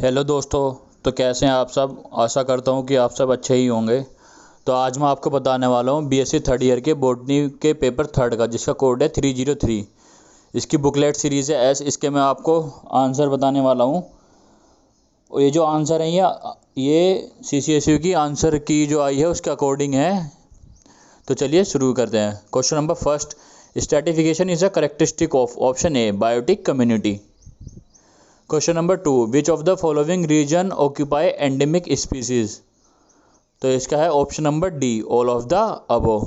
Hello दोस्तों। तो कैसे हैं आप सब। आशा करता हूं कि आप सब अच्छे ही होंगे। तो आज मैं आपको बताने वाला हूं बीएससी थर्ड ईयर के बॉटनी के पेपर थर्ड का, जिसका कोड है 303। इसकी बुकलेट सीरीज़ है एस। इसके मैं आपको आंसर बताने वाला हूं। और ये जो आंसर है ये सीसीएसयू की आंसर की जो आई है उसके अकॉर्डिंग है। तो चलिए शुरू करते हैं। Question number first, stratification is a characteristic of option A biotic community. Question number two, which of the following region occupy endemic species. तो इसका है option number D, all of the above.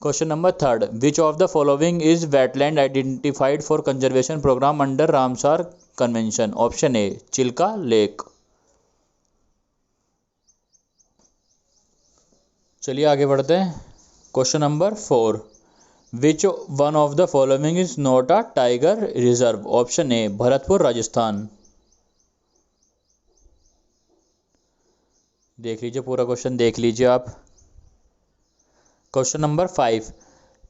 Question number third, which of the following is wetland identified for conservation program under Ramsar convention. Option A, Chilka lake. चलिए आगे बढ़ते हैं। Question number four, which one of the following is not a tiger reserve. Option A, Bharatpur Rajasthan. देख लीजिए, पूरा question देख लीजिए आप। Question number five,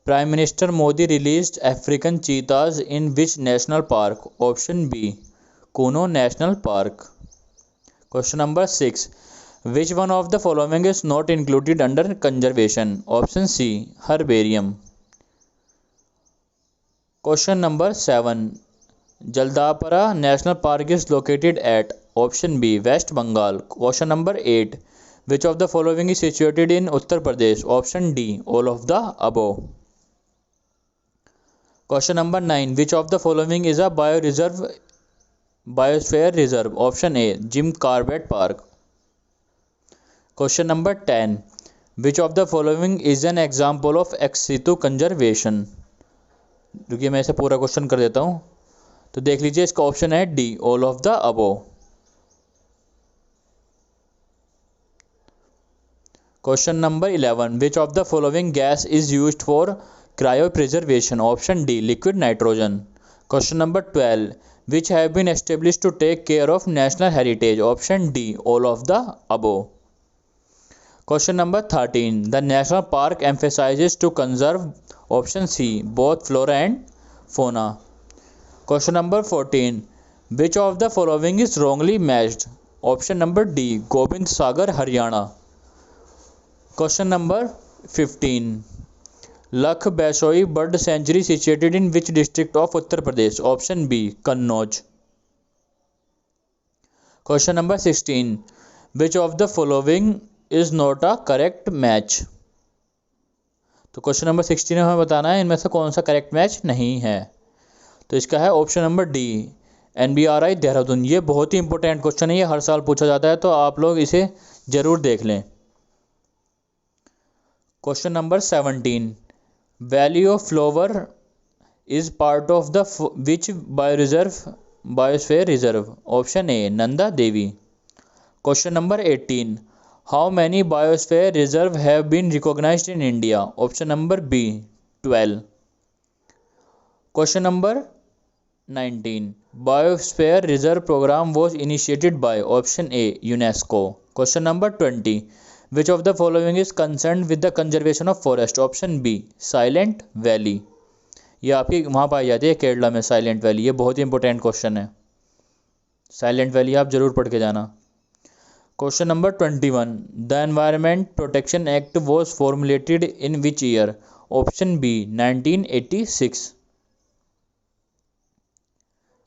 prime minister Modi released African cheetahs in which national park. Option B, Kuno national park. Question number six, which one of the following is not included under conservation. Option C, herbarium. Question number seven, Jaldapara national park is located at. Option B, west Bengal. Question number eight, which of the following is situated in Uttar Pradesh. Option D, all of the above. Question number nine, which of the following is a biosphere reserve. Option A, Jim Corbett park. Question number ten, which of the following is an example of ex situ conservation. रुकिए, मैं इसे पूरा question कर देता हूँ। तो देख लीजिए, इसका ऑप्शन है D, all of the above. Question number 11, which of the following gas is used for cryo preservation. Option D, liquid nitrogen. Question number 12, which have been established to take care of national heritage. Option D, all of the above. Question number 13, the national park emphasizes to conserve. Option C, both flora and fauna. Question number 14, which of the following is wrongly matched. Option number D, Govind Sagar Haryana. Question number 15, Lakh Bahosi bird sanctuary situated in which district of Uttar Pradesh. Option B, Kannauj. Question number 16, which of the following is not a correct match. तो question number 16 में हमें बताना है इनमें से कौन सा correct match नहीं है। तो इसका है option number D, NBRI Dehradun. ये बहुत ही इंपॉर्टेंट क्वेश्चन है, ये हर साल पूछा जाता है, तो आप लोग इसे जरूर देख लें। Question number 17, valley of flower is part of the which biosphere reserve. Option A, Nanda Devi. Question number 18, how many biosphere reserve have been recognized in India. Option number B, 12। Question number 19, biosphere reserve program was initiated by. Option A, UNESCO. Question number 20, which of the following is concern with the conservation of forest. Option B, silent valley. ये आपकी वहाँ पाई जाती है केरला में, silent valley. ये बहुत ही important question है, साइलेंट वैली आप जरूर पढ़ के जाना। Question number 21, the environment protection act was formulated in which year. Option B, 1986।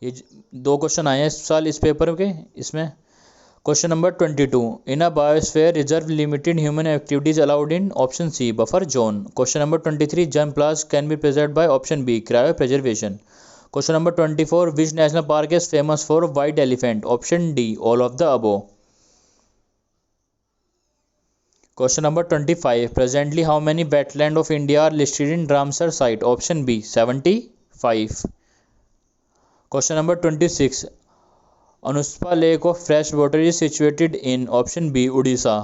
ये दो क्वेश्चन आए हैं इस साल इस पेपर के इसमें। Question number 22, in a biosphere reserve limited human activities allowed in. Option C, buffer zone. Question number 23, germplasm can be preserved by. Option B, cryo preservation. Question number 24, which national park is famous for white elephant. Option D, all of the above. Question number 25, presently how many wetland of India are listed in Ramsar site. Option B, 75। Question number 26, अनुस्पा lake of fresh water is situated in. Option B, Orissa.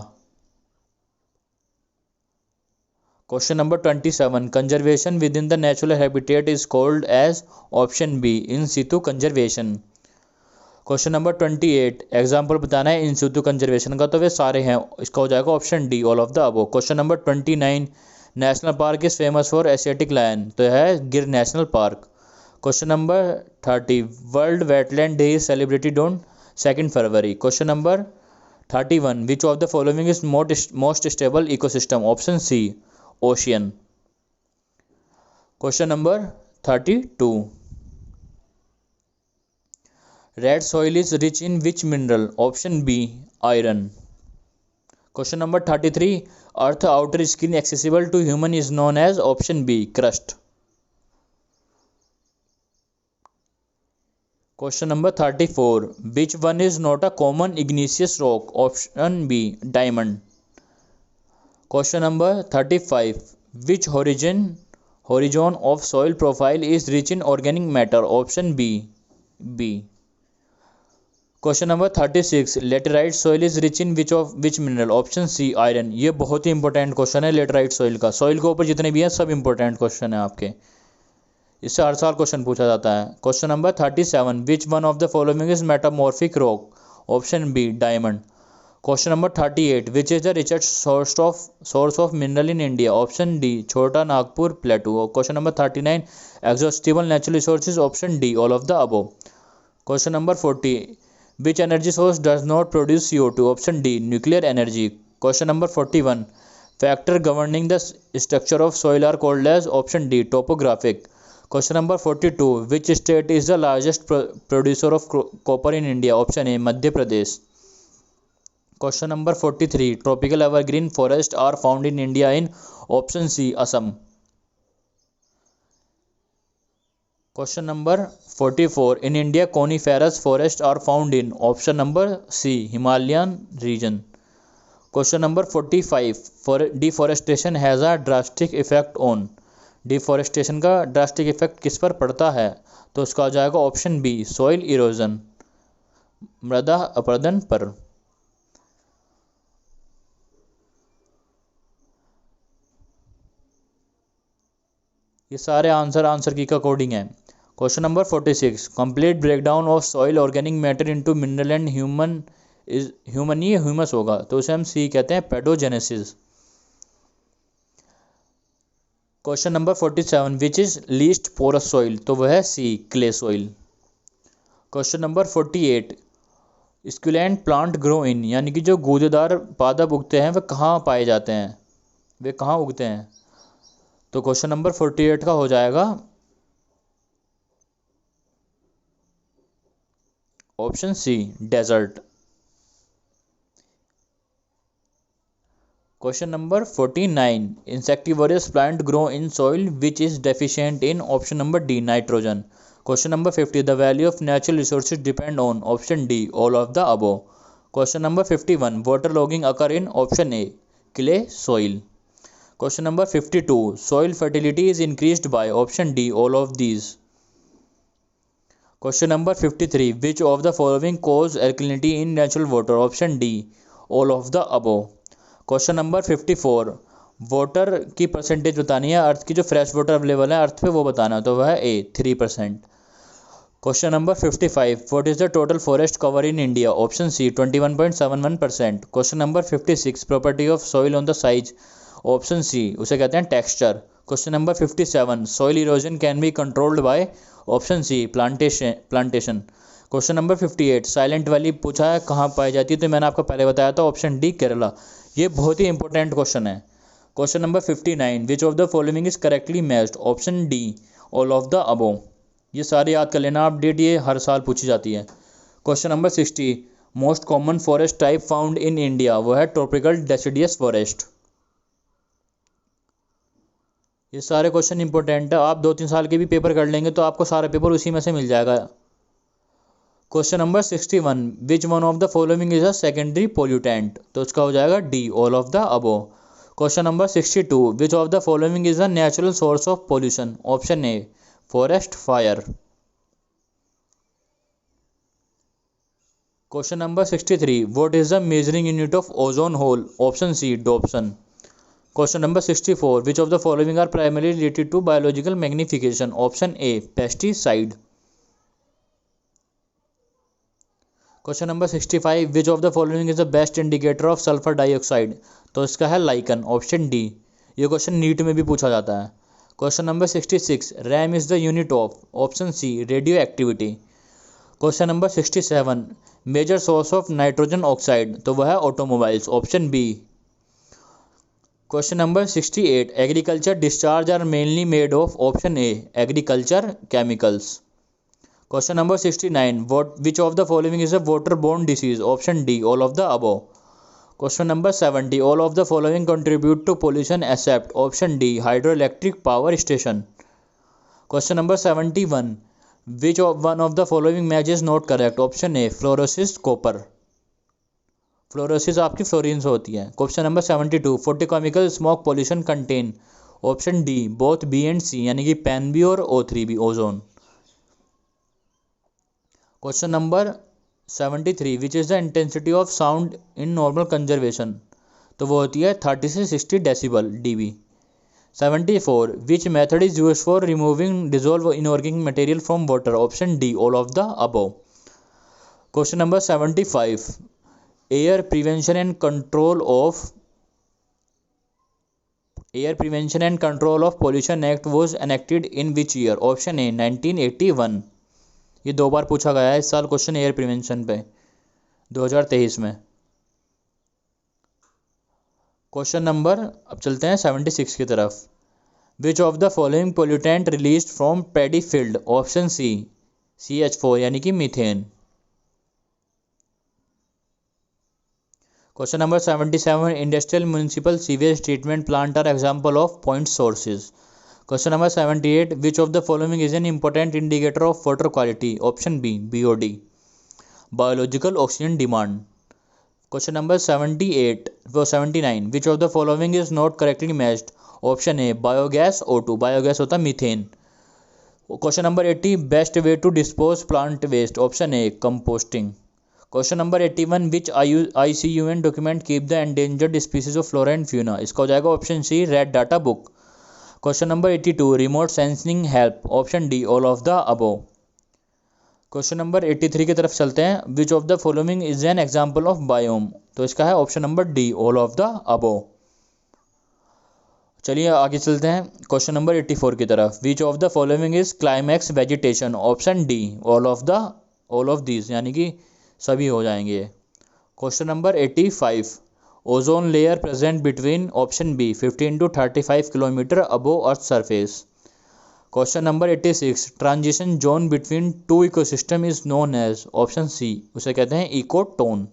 Question number 27, conservation within the natural habitat is called as. Option B, in situ conservation. Question number 28, example बताना है इन situ conservation का, तो वे सारे हैं। इसका हो जाएगा option D, all of the above. Question number 29, national park is famous for Asiatic lion, तो है Gir national park. Question number 30, world wetland day is celebrated on 2 February. Question number 31, which of the following is most stable ecosystem. Option C ocean. Question number 32, red soil is rich in which mineral. Option B iron. Question number 33, earth outer skin accessible to human is known as. Option B crust. Question number 34, which one is not a common igneous rock. Option B diamond. Question number 35, which horizon of soil profile is rich in organic matter. Option B B. Question number 36, laterite soil is rich in which mineral. Option C iron. ये बहुत ही important question है laterite soil का। Soil के ऊपर जितने भी हैं सब इंपॉर्टेंट क्वेश्चन है आपके, इससे हर साल क्वेश्चन पूछा जाता है। Question number 37, which one of the following is metamorphic rock. Option B diamond. Question number 38, which is the richest source of mineral in India. Option D Chota Nagpur plateau. Question number 39, exhaustible natural resources. Option D all of the above. Question number 40, which energy source does not produce CO2। Option D nuclear energy. Question number 41, factor governing the structure of soil are called as. Option D topographic. Question number 42, which state is the largest producer of copper in India. Option A Madhya Pradesh. Question number 43, tropical evergreen forest are found in India in. Option C Assam. Question number 44, in India coniferous forest are found in. Option number C Himalayan region. Question number 45, deforestation has a drastic effect on. Deforestation का drastic effect किस पर पड़ता है, तो उसका हो जाएगा option B soil erosion, मृदा अपरदन पर। ये सारे आंसर की के अकॉर्डिंग है। Question number 46, complete breakdown of soil organic matter into mineral and human ही ह्यूमस होगा, तो उसे हम सी कहते हैं pedogenesis. Question number 47, which is least porous soil, तो वह है C clay soil. Question number 48, succulent plant grow in, यानी कि जो गूदेदार पादप उगते हैं वे कहाँ पाए जाते हैं, वे कहाँ उगते हैं, तो क्वेश्चन नंबर 48 का हो जाएगा option C desert. Question number 49, insectivorous plant grow in soil which is deficient in. Option number D nitrogen. Question number 50, the value of natural resources depend on. Option D all of the above. Question number 51, water logging occur in. Option A clay soil. Question number 52, soil fertility is increased by. Option D all of these. Question number 53, which of the following cause alkalinity in natural water. Option D all of the above. Question number 54, water की percentage बतानी है, अर्थ की जो fresh water available है अर्थ पे वो बताना है, तो वह है A 3%। Question number 55, what is the total forest cover in India. Option C 21.71%। Question number 56, property of soil on the size. Option C उसे कहते हैं texture. Question number 57, soil erosion can be controlled by. Option C plantation. Question number 58, silent valley पूछा है कहाँ पाई जाती है, तो मैंने आपको पहले बताया था ऑप्शन डी केरला। ये बहुत ही इंपॉर्टेंट क्वेश्चन है। Question number 59, which of the following is correctly matched. Option D all of the above. ये सारे याद कर लेना आप, डेट ये हर साल पूछी जाती है। Question number 60, most common forest type found in India, वो है ट्रॉपिकल डेसिडियस फॉरेस्ट। ये सारे क्वेश्चन इंपॉर्टेंट है, आप 2-3 साल के भी पेपर कर लेंगे तो आपको सारा पेपर उसी में से मिल जाएगा। Question number 61, which one of the following is a secondary pollutant, तो उसका हो जाएगा D all of the above. Question number 62, which of the following is a natural source of pollution. Option A forest fire. Question number 63, what is the measuring unit of ozone hole. Option C Dobson. Question number 64, which of the following are primary related to biological magnification. Option A pesticide. Question number 65, which of the following is the best indicator of sulphur dioxide, तो इसका है lichen. Option D. ये question NEET में भी पूछा जाता है। Question number 66, rem is the unit of, option C radio activity. Question number 67, major source of nitrogen oxide, तो वह है automobiles, option B. Question number 68, agriculture discharge are mainly made of, option A agriculture chemicals. Question number 69, which of the following is a water borne disease, option D all of the above. Question number 70, all of the following contribute to pollution except, option D hydro electric power station. Question number 71, which one of the following match is not correct, option A fluorosis copper. Fluorosis आपकी fluorines होती है। Question number 72, photochemical smoke pollution contain, option D both B and C, यानी कि pen B और O3 ozone. Question number 73, which is the intensity of sound in normal conservation, तो वो होती है 30 से 60 decibel dB। 74, which method is use for removing dissolve inorganic material from water, option D all of the above. Question number 75, air prevention and control of pollution act was enacted in which year, option A 1981। ये 2 बार पूछा गया है इस साल question air prevention पे, 2023 में। Question number, अब चलते हैं 76 की तरफ। Which of the following pollutant released from paddy field, option C CH4 यानी कि methane. Question number 77, industrial municipal sewage treatment plant are example of point sources. Question number 78, which of the following is an important indicator of water quality, option B BOD biological oxygen demand. Question number 79, which of the following is not correctly matched, option A biogas O2, biogas होता है methane. Question number 80, best way to dispose plant waste, option A composting. Question number 81, which IUCN document keep the endangered species of flora and fauna, इसका हो जाएगा option C red data book. Question number 82, remote sensing help, option D all of the above. Question number 83 की तरफ चलते हैं। Which of the following is an example of biome, तो इसका है option number D all of the above. चलिए आगे चलते हैं क्वेश्चन नंबर 84 की तरफ। Which of the following is climax vegetation, option D all of these, यानी कि सभी हो जाएंगे। Question number 85, ozone layer present between, option B 15 to 35 kilometre above earth surface. Question number 86, transition zone between two ecosystem is known as, option C उसे कहते हैं ecotone.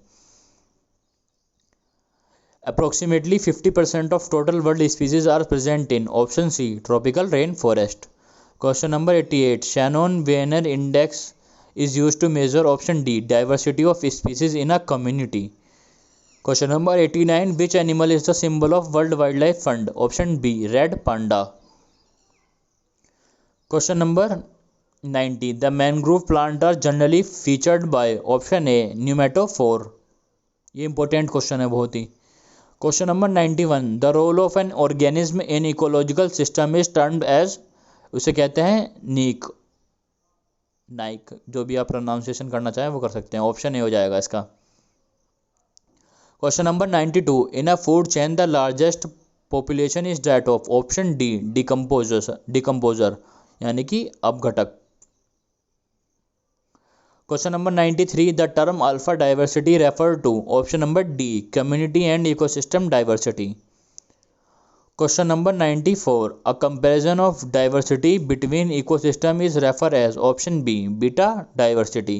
Approximately 50% of total world species are present in, option C tropical rain forest. Question number 88, Shannon Wiener index is used to measure, option D diversity of species in a community. Question number 89, which animal is the symbol of World Wildlife Fund, option B red panda. Question number 90, the mangrove plant are generally featured by, option A pneumatophore. ये important question है बहुत ही। Question number 91, the role of an organism in ecological system is termed as, उसे कहते हैं नाइक, जो भी आप pronunciation करना चाहें वो कर सकते हैं, ऑप्शन ए हो जाएगा इसका। Question number 92, in a food chain the largest population is that of, option D decomposer यानी कि अपघटक। Question number 93, the term alpha diversity refer to, option number D community and ecosystem diversity. Question number 94, a comparison of diversity between ecosystem is referred as, option B beta diversity.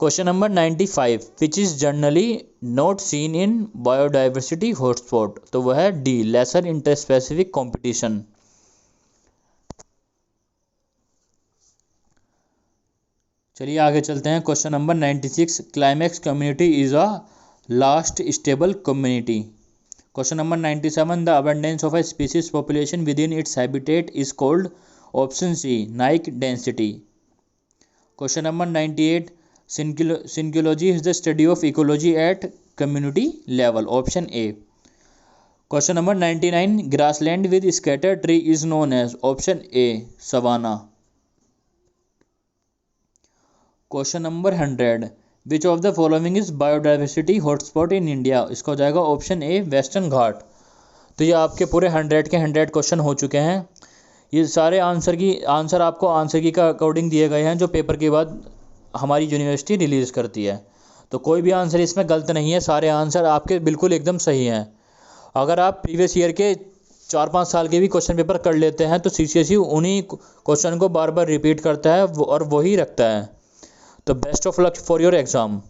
Question number 95, which is generally not seen in biodiversity hotspot, तो वह है D lesser interspecific competition। चलिए आगे चलते हैं। Question number 96, climax community is a last stable community. Question number 97, the abundance of a species population within its habitat is called, option C Naic density. Question number 98, syncology is the study of ecology at community level, option A. Question number 99, grassland with scattered tree is known as, option A savanna. Question number 100, which of the following is biodiversity hotspot in India, इसका हो जाएगा option A western घाट। तो ये आपके पूरे 100 के 100 question हो चुके हैं। ये सारे आंसर आपको आंसर की का अकॉर्डिंग दिए गए हैं जो पेपर के बाद हमारी यूनिवर्सिटी रिलीज़ करती है। तो कोई भी आंसर इसमें गलत नहीं है, सारे आंसर आपके बिल्कुल एकदम सही हैं। अगर आप प्रीवियस ईयर के 4-5 साल के भी क्वेश्चन पेपर कर लेते हैं तो सीसीएसई उन्हीं क्वेश्चन को बार बार रिपीट करता है और वही रखता है। तो best of luck for your exam.